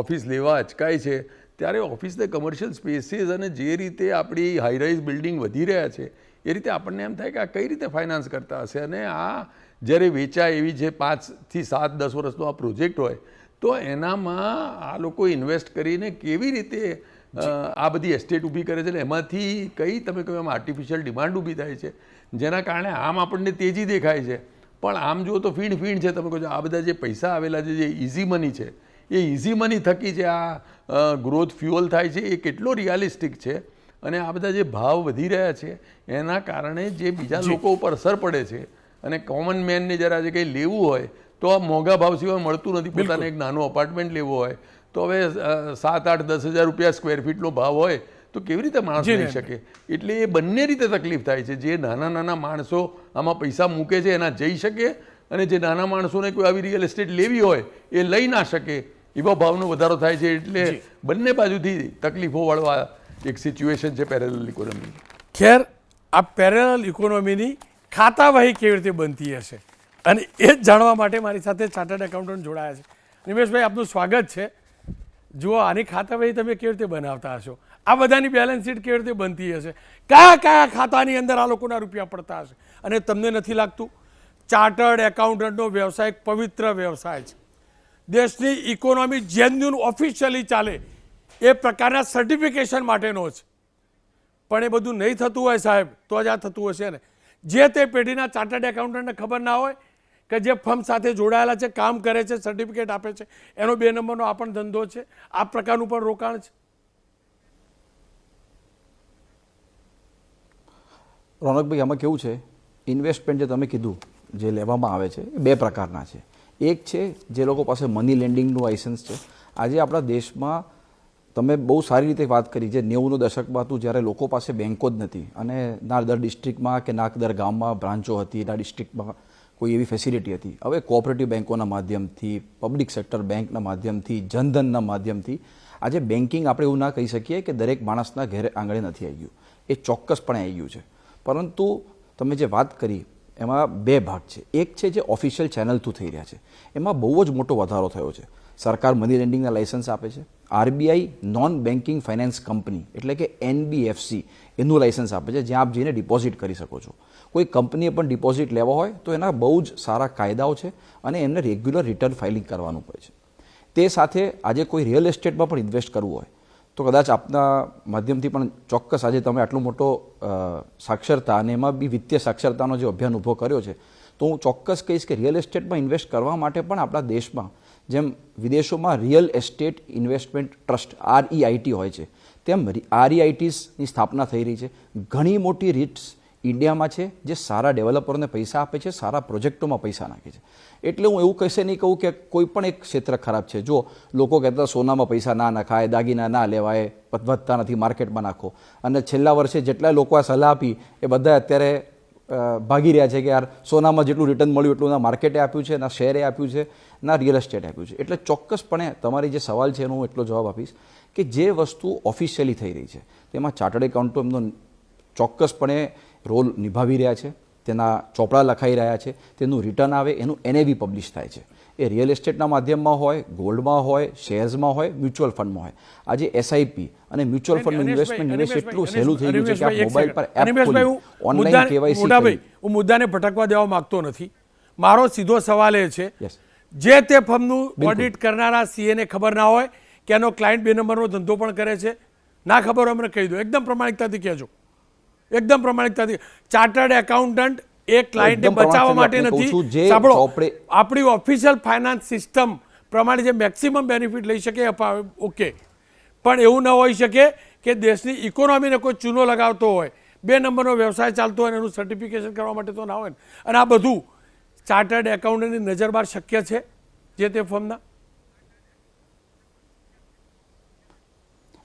ઓફિસ લેવા અચકાય છે, ત્યારે ઓફિસને કમર્શિયલ સ્પેસીસ અને જે રીતે આપણી હાઈરાઇઝ બિલ્ડિંગ વધી રહ્યા છે એ રીતે આપણને એમ થાય કે આ કઈ રીતે ફાઇનાન્સ કરતા હશે. અને આ જ્યારે વેચાય એવી જે 5 થી 7, 10 વર્ષનો આ પ્રોજેક્ટ હોય તો એનામાં આ લોકો ઇન્વેસ્ટ કરીને કેવી રીતે આ બધી એસ્ટેટ ઊભી કરે છે ને એમાંથી કઈ તમે કહો એમ આર્ટિફિશિયલ ડિમાન્ડ ઊભી થાય છે, જેના કારણે આમ આપણને તેજી દેખાય છે, પણ આમ જુઓ તો ફીણ છે. તમે કહો છો આ બધા જે પૈસા આવેલા છે, જે ઇઝી મની છે, એ ઇઝી મની થકી જે આ ગ્રોથ ફ્યુઅલ થાય છે એ કેટલો રિયાલિસ્ટિક છે. અને આ બધા જે ભાવ વધી રહ્યા છે એના કારણે જે બીજા લોકો ઉપર અસર પડે છે અને કોમન મેનને જરા જે કંઈ લેવું હોય તો આ મોંઘા ભાવ સિવાય મળતું નથી. પોતાને એક નાનું અપાર્ટમેન્ટ લેવું હોય તો હવે 7, 8, 10 હજાર રૂપિયા સ્ક્વેર ફીટનો ભાવ હોય તો કેવી રીતે માણસ લઈ શકે. એટલે એ બંને રીતે તકલીફ થાય છે. જે નાના નાના માણસો આમાં પૈસા મૂકે છે એના જઈ શકે, અને જે નાના માણસોને કોઈ આવી રિયલ એસ્ટેટ લેવી હોય એ લઈ ના શકે, એવા ભાવનો વધારો થાય છે. એટલે બંને બાજુથી તકલીફો વાળવા એક સિચ્યુએશન છે પેરેલલ ઇકોનોમી. ખેર, આ પેરેલલ ઇકોનોમીની ખાતાવહી કેવી રીતે બનતી હશે અને એ જ જાણવા માટે મારી સાથે ચાર્ટર્ડ એકાઉન્ટન્ટ જોડાયા છે. નિમેશભાઈ, આપનું સ્વાગત છે. જુઓ, આની ખાતાવહી તમે કેવી રીતે બનાવતા હશો? આ બધાની બેલેન્સ શીટ કેવી રીતે બનતી હશે? કયા કયા ખાતાની અંદર આ લોકોના રૂપિયા પડતા હશે? અને તમને નથી લાગતું ચાર્ટર્ડ એકાઉન્ટન્ટનો વ્યવસાય એક પવિત્ર વ્યવસાય છે? દેશની ઇકોનોમી જેન્યુન ઓફિશિયલી ચાલે એ પ્રકારના સર્ટિફિકેશન માટેનો છે. પણ એ બધું નહીં થતું હોય સાહેબ તો જ આ થતું હશે ને. જે તે પેઢીના ચાર્ટર્ડ એકાઉન્ટન્ટને ખબર ના હોય કે જે ફર્મ સાથે જોડાયેલા છે, કામ કરે છે, સર્ટિફિકેટ આપે છે, એનો 2 નંબરનો આ પણ ધંધો છે. આ પ્રકારનું પણ રોકાણ છે. રોનકભાઈ, આમાં કેવું છે, ઇન્વેસ્ટમેન્ટ જે તમે કીધું જે લેવામાં આવે છે એ 2 પ્રકારના છે. એક છે જે લોકો પાસે મની લેન્ડિંગનું લાઇસન્સ છે. આજે આપણા દેશમાં તમે બહુ સારી રીતે વાત કરી, જે 90નું દશકમાં હતું જ્યારે લોકો પાસે બેન્કો જ નથી અને ના દર ડિસ્ટ્રિક્ટમાં કે ના દર ગામમાં બ્રાન્ચો હતી, ના ડિસ્ટ્રિક્ટમાં કોઈ એવી ફેસિલિટી હતી. હવે કોઓપરેટિવ બેન્કોના માધ્યમથી, પબ્લિક સેક્ટર બેંકના માધ્યમથી, જનધનના માધ્યમથી આજે બેન્કિંગ આપણે એવું ના કહી શકીએ કે દરેક માણસના ઘરે આંગણે નથી આવી ગયું, એ ચોક્કસપણે આવી ગયું છે. પરંતુ તમે જે વાત કરી એમાં 2 ભાગ છે. એક છે જે ઓફિશિયલ ચેનલ થ્રુ થઈ રહ્યા છે, એમાં બહુ જ મોટો વધારો થયો છે. સરકાર મની લેન્ડિંગના લાઇસન્સ આપે છે. RBI non banking finance company એટલે કે NBFC એનું લાઇસન્સ આપે છે, જ્યાં આપ જઈને ડિપોઝિટ કરી શકો છો. કોઈ કંપનીએ પણ ડિપોઝિટ લેવા હોય તો એના બહુ જ સારા કાયદાઓ છે અને એમને રેગ્યુલર રિટર્ન ફાઇલિંગ કરવાનું હોય છે. તે સાથે આજે કોઈ રિયલ એસ્ટેટમાં પણ ઇન્વેસ્ટ કરવું હોય તો કદાચ આપના માધ્યમથી પણ ચોક્કસ આજે તમે આટલો મોટો સાક્ષરતા અને એમાં બી વિત્તીય સાક્ષરતાનો જે અભિયાન ઊભો કર્યો છે, તો હું ચોક્કસ કહીશ કે રિયલ એસ્ટેટમાં ઇન્વેસ્ટ કરવા માટે પણ આપણા દેશમાં જેમ વિદેશોમાં real estate investment trust REIT હોય છે, તેમ REITsની સ્થાપના થઈ રહી છે. ઘણી મોટી REITs ઇન્ડિયામાં છે જે સારા ડેવલપરોને પૈસા આપે છે, સારા પ્રોજેક્ટોમાં પૈસા નાખે છે. એટલે હું એવું કહીશે નહીં કહું કે કોઈ પણ એક ક્ષેત્ર ખરાબ છે. જો લોકો કહેતા સોનામાં પૈસા ના નખાય, દાગીના ના લેવાય, વધતા નથી માર્કેટમાં નાખો, અને છેલ્લા વર્ષે જેટલા લોકો આ સલાહ આપી એ બધા અત્યારે ભાગી રહ્યા છે કે યાર સોનામાં જેટલું રિટર્ન મળ્યું એટલું ના માર્કેટે આપ્યું છે, ના શેરે આપ્યું છે, ના રિયલ એસ્ટેટ આપ્યું છે. એટલે ચોક્કસપણે તમારી જે સવાલ છે એનો હું એટલો જવાબ આપીશ કે જે વસ્તુ ઓફિશિયલી થઈ રહી છે તેમાં ચાર્ટર્ડ એકાઉન્ટો એમનો ચોક્કસપણે રોલ નિભાવી રહ્યા છે, તેના ચોપડા લખાઈ રહ્યા છે, તેનું રિટર્ન આવે, એનું NAV પબ્લિશ થાય છે. એ રિયલ એસ્ટેટના માધ્યમમાં હોય, ગોલ્ડમાં હોય, શેર્સમાં હોય, મ્યુચ્યુઅલ ફંડમાં હોય. આજે SIP અને મ્યુચ્યુઅલ ફંડનું ઇન્વેસ્ટમેન્ટ નિવેશ એટલું સહેલું થઈ ગયું છે કે આપ મોબાઈલ પર એપ ખોલી ઓનલાઈન KYC કરી. હું મુદ્દાને ભટકવા દેવા માંગતો નથી. મારો સીધો સવાલ એ છે, જે તે ફર્મનું ઓડિટ કરનારા CA ને ખબર ના હોય કે એનો ક્લાયન્ટ 2 નંબરનો ધંધો પણ કરે છે, ના ખબર હોય અમને કહી દો, એકદમ પ્રમાણિકતાથી કહેજો, એકદમ પ્રમાણિકતાથી. ચાર્ટર્ડ એકાઉન્ટન્ટ એ ક્લાયન્ટને બચાવવા માટે નથી. સાંભળો, આપણી ઓફિશિયલ ફાઇનાન્સ સિસ્ટમ પ્રમાણે જે મેક્સિમમ બેનિફિટ લઈ શકે ઓકે, પણ એવું ન હોઈ શકે કે દેશની ઇકોનોમીને કોઈ ચૂનો લગાવતો હોય, 2 નંબરનો વ્યવસાય ચાલતો હોય અને એનું સર્ટિફિકેશન કરવા માટે તો ના હોય ને. અને આ બધું ચાર્ટર્ડ એકાઉન્ટન્ટની નજર બહાર શક્ય છે જે તે ફર્મના?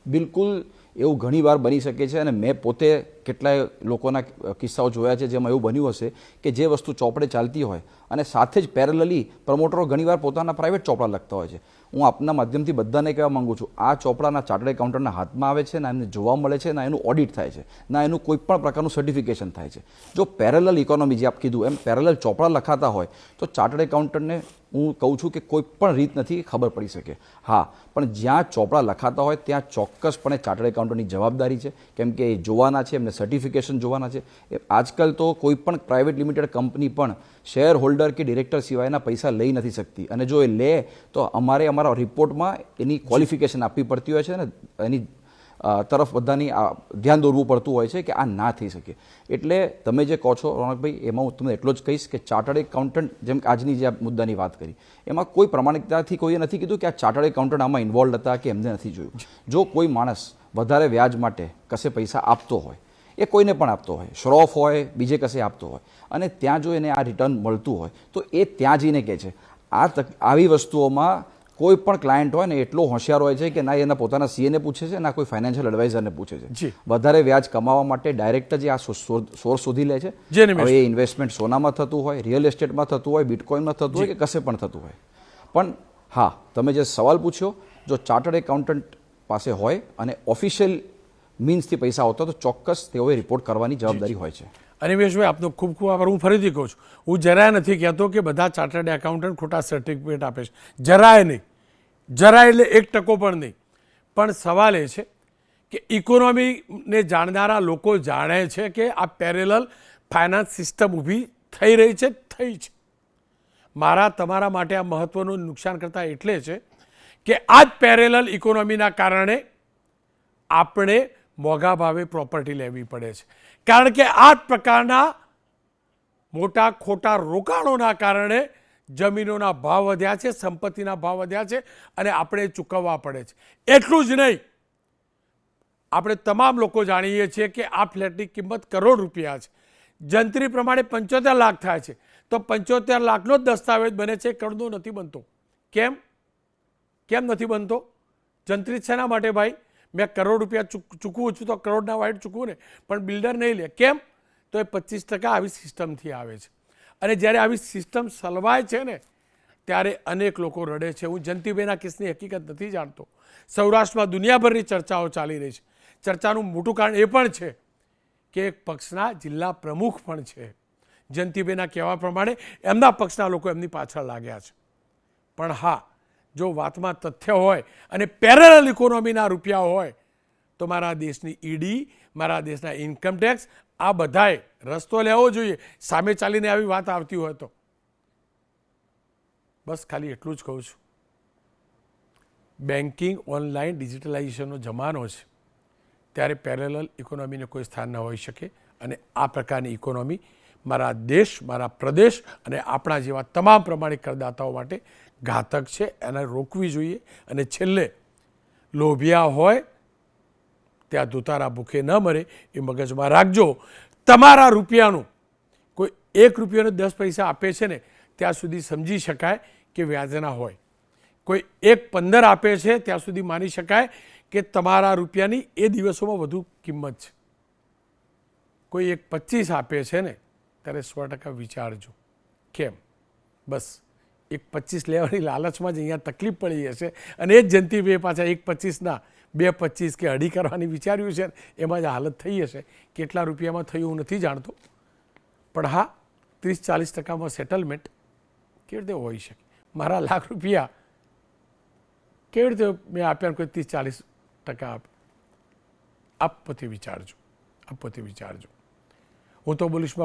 બિલકુલ એવું ઘણીવાર બની શકે છે, અને મેં પોતે કેટલાય લોકોના કિસ્સાઓ જોયા છે જેમાં એવું બન્યું હશે કે જે વસ્તુ ચોપડે ચાલતી હોય અને સાથે જ પેરેલલી પ્રમોટરો ઘણીવાર પોતાના પ્રાઇવેટ ચોપડા લખતા હોય છે. હું આપના માધ્યમથી બધાને કહેવા માંગુ છું, આ ચોપડાના ચાર્ટર્ડ એકાઉન્ટન્ટના હાથમાં આવે છે, ના એમને જોવા મળે છે, ના એનું ઓડિટ થાય છે, ના એનું કોઈ પણ પ્રકારનું સર્ટિફિકેશન થાય છે. જો પેરેલલ ઇકોનોમી, જે આપ કીધું એમ પેરેલલ ચોપડા લખાતા હોય તો ચાર્ટર્ડ એકાઉન્ટન્ટને હું કહું છું કે કોઈ પણ રીત નથી ખબર પડી શકે. હા, પણ જ્યાં ચોપડા લખાતા હોય ત્યાં ચોક્કસપણે ચાર્ટર્ડ એકાઉન્ટન્ટની જવાબદારી છે, કેમ કે એ જોવાના છે, એમને સર્ટિફિકેશન જોવાના છે. આજકાલ તો કોઈ પણ પ્રાઇવેટ લિમિટેડ કંપની પણ શેર હોલ્ડર કે ડિરેક્ટર સિવાયના પૈસા લઈ નથી શકતી, અને જો એ લે તો અમારા રિપોર્ટમાં એની ક્વોલિફિકેશન આપવી પડતી હોય છે ને એની તરફ બધાની ધ્યાન દોરવું પડતું હોય છે કે આ ના થઈ શકે. એટલે તમે જે કહો છો રોનકભાઈ, એમાં હું તમને એટલો જ કહીશ કે ચાર્ટર્ડ એકાઉન્ટન્ટ, જેમ કે આજની જે મુદ્દાની વાત કરી, એમાં કોઈ પ્રમાણિકતાથી કોઈએ નથી કીધું કે આ ચાર્ટર્ડ એકાઉન્ટન્ટ આમાં ઇન્વોલ્વ હતા કે એમને નથી જોયું. જો કોઈ માણસ વધારે વ્યાજ માટે કશે પૈસા આપતો હોય, એ કોઈને પણ આપતો હોય, શ્રોફ હોય, બીજે કશે આપતો હોય, અને ત્યાં જો એને આ રિટર્ન મળતું હોય તો એ ત્યાં જઈને કહે છે. આવી વસ્તુઓમાં કોઈ પણ ક્લાયન્ટ હોય ને એટલો હોશિયાર હોય છે કે ના એના પોતાના સીએને પૂછે છે, ના કોઈ ફાઇનાન્શિયલ એડવાઇઝરને પૂછે છે. વધારે વ્યાજ કમાવા માટે ડાયરેક્ટ જ આ સોર્સ શોધી લે છે. હવે એ ઇન્વેસ્ટમેન્ટ સોનામાં થતું હોય, રિયલ એસ્ટેટમાં થતું હોય, બિટકોઇનમાં થતું હોય કે કશે પણ થતું હોય. પણ હા, તમે જે સવાલ પૂછ્યો, જો ચાર્ટર્ડ એકાઉન્ટન્ટ પાસે હોય અને ઓફિશિયલ મીન્સથી પૈસા આવતા તો ચોક્કસ તેઓએ રિપોર્ટ કરવાની જવાબદારી હોય છે. અનિમેશભાઈ, આપનો ખૂબ ખૂબ આભાર. હું ફરીથી કહું છું, હું જરાય નથી કહેતો કે બધા ચાર્ટર્ડ એકાઉન્ટન્ટ ખોટા સર્ટિફિકેટ આપે છે, જરાય નહીં, જરાય એટલે 1% પણ નહીં. પણ સવાલ એ છે કે ઇકોનોમીને જાણનારા લોકો જાણે છે કે આ પેરેલલ ફાઇનાન્સ સિસ્ટમ ઊભી થઈ રહી છે, થઈ છે. મારા તમારા માટે આ મહત્ત્વનું નુકસાન કરતા એટલે છે કે આ જ પેરેલલ ઇકોનોમીના કારણે આપણે મોંઘા ભાવે પ્રોપર્ટી લેવી પડે છે, કારણ કે આ જ પ્રકારના મોટા ખોટા રોકાણોના કારણે જમીનોના ભાવ વધ્યા છે, સંપત્તિના ભાવ વધ્યા છે, અને આપણે ચૂકવવા પડે છે. એટલું જ નહીં, આપણે તમામ લોકો જાણીએ છીએ કે આ ફ્લેટની કિંમત કરોડ રૂપિયા છે. જંત્રી પ્રમાણે 75 લાખ થાય છે, તો 75 લાખનો જ દસ્તાવેજ બને છે, કરોડનો નથી બનતો. કેમ નથી બનતો? જંત્રી શેના માટે ભાઈ? મેં કરોડ રૂપિયા ચૂકવું છું તો કરોડના વાઇટ ચૂકવું ને, પણ બિલ્ડર નહીં લે. કેમ? તો એ 25% આવી સિસ્ટમથી આવે છે. અને જ્યારે આવી સિસ્ટમ સલવાય છે ને ત્યારે અનેક લોકો રડે છે. હું જયંતિભાઈના કેસની હકીકત નથી જાણતો. સૌરાષ્ટ્રમાં દુનિયાભરની ચર્ચાઓ ચાલી રહી છે. ચર્ચાનું મોટું કારણ એ પણ છે કે એક પક્ષના જિલ્લા પ્રમુખ પણ છે. જયંતિભાઈના કહેવા પ્રમાણે એમના પક્ષના લોકો એમની પાછળ લાગ્યા છે. પણ હા, જો વાતમાં તથ્ય હોય અને પેરેલલ ઇકોનોમીના રૂપિયા હોય તો મારા દેશની ઈડી, મારા દેશના ઇન્કમટેક્સ, આ બધાએ રસ્તો લેવો જોઈએ સામે ચાલીને આવી વાત આવતી હોય તો. બસ ખાલી એટલું જ કહું છું. બેન્કિંગ ઓનલાઈન ડિજિટલાઇઝેશનનો જમાનો છે, ત્યારે પેરેલલ ઇકોનોમીને કોઈ સ્થાન ન હોઈ શકે. અને આ પ્રકારની ઇકોનોમી મારા દેશ, મારા પ્રદેશ અને આપણા જેવા તમામ પ્રમાણિક કરદાતાઓ માટે ઘાતક છે. એને રોકવી જોઈએ. અને છેલ્લે લોભિયા હોય ત્યાં દુતારા ભૂખે ન મરે એ મગજમાં રાખજો. તમારા રૂપિયાનું કોઈ 1 રૂપિયાનો 10 પૈસા આપે છે ને ત્યાં સુધી સમજી શકાય કે વ્યાજના હોય. કોઈ 1.15 આપે છે ત્યાં સુધી માની શકાય કે તમારા રૂપિયાની એ દિવસોમાં વધુ કિંમત છે. કોઈ 1.25 આપે છે ને ત્યારે 100% વિચારજો. કેમ? બસ 1.25 લેવાની લાલચમાં જ અહીંયા તકલીફ પડી હશે. અને એ જ જયંતિભાઈ પાછા 1.25ના 2.25 કે 2.5 કરવાની વિચાર્યું છે, એમાં જ હાલત થઈ હશે. કેટલા રૂપિયામાં થયું હું નથી જાણતો, પણ હા 30-40%માં સેટલમેન્ટ કેવી રીતે હોઈ શકે? મારા લાખ રૂપિયા કેવી રીતે મેં આપ્યા, કોઈ 30-40% આપે? આપ પોતે વિચારજો, આપ પોતે વિચારજો. હું તો બોલીશ